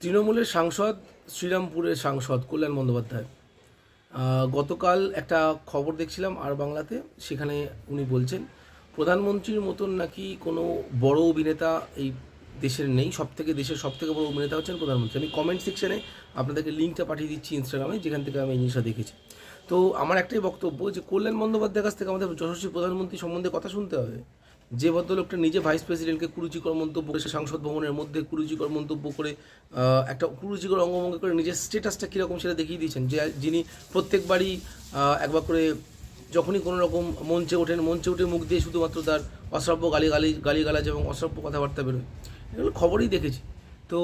তৃণমূলের সাংসদ, শ্রীরামপুরের সাংসদ কল্যাণ বন্দ্যোপাধ্যায় গতকাল একটা খবর দেখছিলাম আর বাংলাতে, সেখানে উনি বলছেন প্রধানমন্ত্রীর মতন নাকি কোনো বড় অভিনেতা এই দেশের নেই, দেশের সবথেকে বড় অভিনেতা হচ্ছেন প্রধানমন্ত্রী। আমি কমেন্ট সেকশনে আপনাদেরকে লিঙ্কটা পাঠিয়ে দিচ্ছি ইনস্টাগ্রামে, যেখান থেকে আমি এই জিনিসটা দেখেছি। তো আমার একটাই বক্তব্য যে কল্যাণ বন্দ্যোপাধ্যায়ের কাছ থেকে আমাদের যশস্বী প্রধানমন্ত্রী সম্বন্ধে কথা শুনতে হবে। যে ভদ্রলোকটা নিজে ভাইস প্রেসিডেন্টকে কুরুচিকর মন্তব্য করে, সংসদ ভবনের মধ্যে কুরুচিকর মন্তব্য করে, একটা কুরুচিকর অঙ্গভঙ্গ করে নিজের স্টেটাসটা কীরকম সেটা দেখিয়ে দিয়েছেন। যে যিনি প্রত্যেকবারই একবার করে যখনই কোনো রকম মঞ্চে উঠে মুখ দিয়ে শুধুমাত্র তার অশ্রাব্য গালিগালাজ এবং অশ্রাব্য কথাবার্তা বেরোয়, এগুলো খবরেই দেখেছি। তো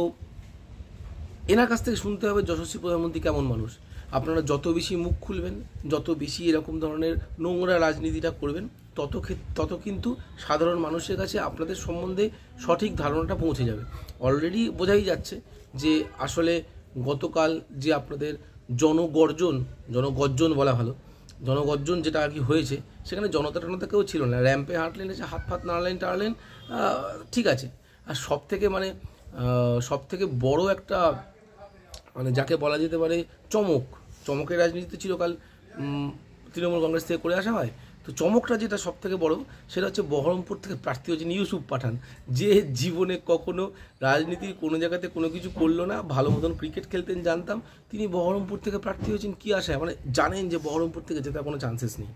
এনার কাছ থেকে শুনতে হবে যশস্বী প্রধানমন্ত্রী কেমন মানুষ। আপনারা যত বেশি মুখ খুলবেন, যত বেশি এরকম ধরনের নোংরা রাজনীতিটা করবেন, তত কিন্তু সাধারণ মানুষের কাছে আপনাদের সম্বন্ধে সঠিক ধারণাটা পৌঁছে যাবে। অলরেডি বোঝাই যাচ্ছে যে আসলে গতকাল যে আপনাদের জনগর্জন বলা ভালো, জনগর্জন যেটা আর কি হয়েছে, সেখানে জনতা কেউ ছিল না। র্যাম্পে হাঁটলেন, এসে হাত ফাত নাড়লেন, ঠিক আছে। আর সব থেকে বড় একটা যাকে বলা যেতে পারে চমকের রাজনীতি চিরকাল তৃণমূল কংগ্রেস থেকে করে আসা হয়। তো চমকটা যেটা সব থেকে বড়, সেটা হচ্ছে বহরমপুর থেকে প্রার্থী হচ্ছেন ইউসুফ পাঠান, যে জীবনে কখনো রাজনীতির কোনো জায়গাতে কোনো কিছু করলো না, ভালো মতন ক্রিকেট খেলতেন জানতাম, তিনি বহরমপুর থেকে প্রার্থী হয়েছেন। কী আশায়? জানেন যে বহরমপুর থেকে জেতার কোনো চান্সেস নেই,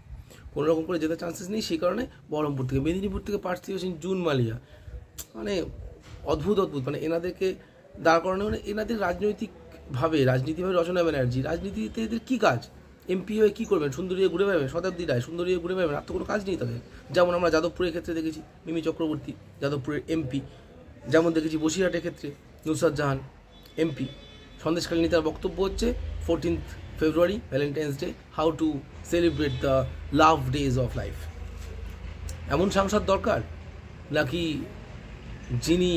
কোনো রকম করে জেতার চান্সেস নেই, সেই কারণে বহরমপুর থেকে। মেদিনীপুর থেকে প্রার্থী হয়েছেন জুন মালিয়া। অদ্ভুত এনাদেরকে দাঁড় করানো, এনাদের রাজনীতিভাবে রচনা ব্যানার্জি, রাজনীতিতে এদের কী কাজ? এমপি হয়ে কী করবেন? সুন্দরী ঘুরে বেড়াবেন, শতাব্দী রায় সুন্দরী ঘুরে বেড়াবেন, আর তো কোনো কাজ নেই তাদের। যেমন আমরা যাদবপুরের ক্ষেত্রে দেখেছি মিমি চক্রবর্তী, যাদবপুরের এমপি। যেমন দেখেছি বসিরহাটের ক্ষেত্রে নুসরাত জাহান এমপি। সন্দেশখালী তার বক্তব্য হচ্ছে 14th February Valentine's day, how to celebrate the love days of life. এমন সাংসদ দরকার, নাকি যিনি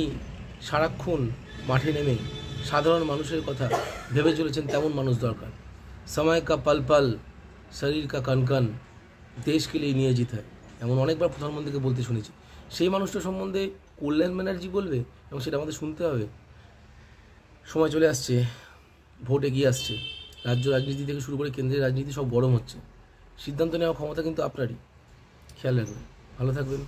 সারাক্ষণ মাঠে নেমে সাধারণ মানুষের কথা ভেবে চলেছেন তেমন মানুষ দরকার? সময় কা পল পল, শরীর কা কন কন, দেশকে লিয়ে নিয়োজিত হয়, এমন অনেকবার প্রধানমন্ত্রীকে বলতে শুনেছি। সেই মানুষটা সম্বন্ধে কল্যাণ ব্যানার্জি বলবে, এবং সেটা আমাদের শুনতে হবে। সময় চলে আসছে, ভোট এগিয়ে আসছে, রাজ্য রাজনীতি থেকে শুরু করে কেন্দ্রের রাজনীতি সব গরম হচ্ছে। সিদ্ধান্ত নেওয়ার ক্ষমতা কিন্তু আপনারই। খেয়াল রাখবেন, ভালো থাকবেন।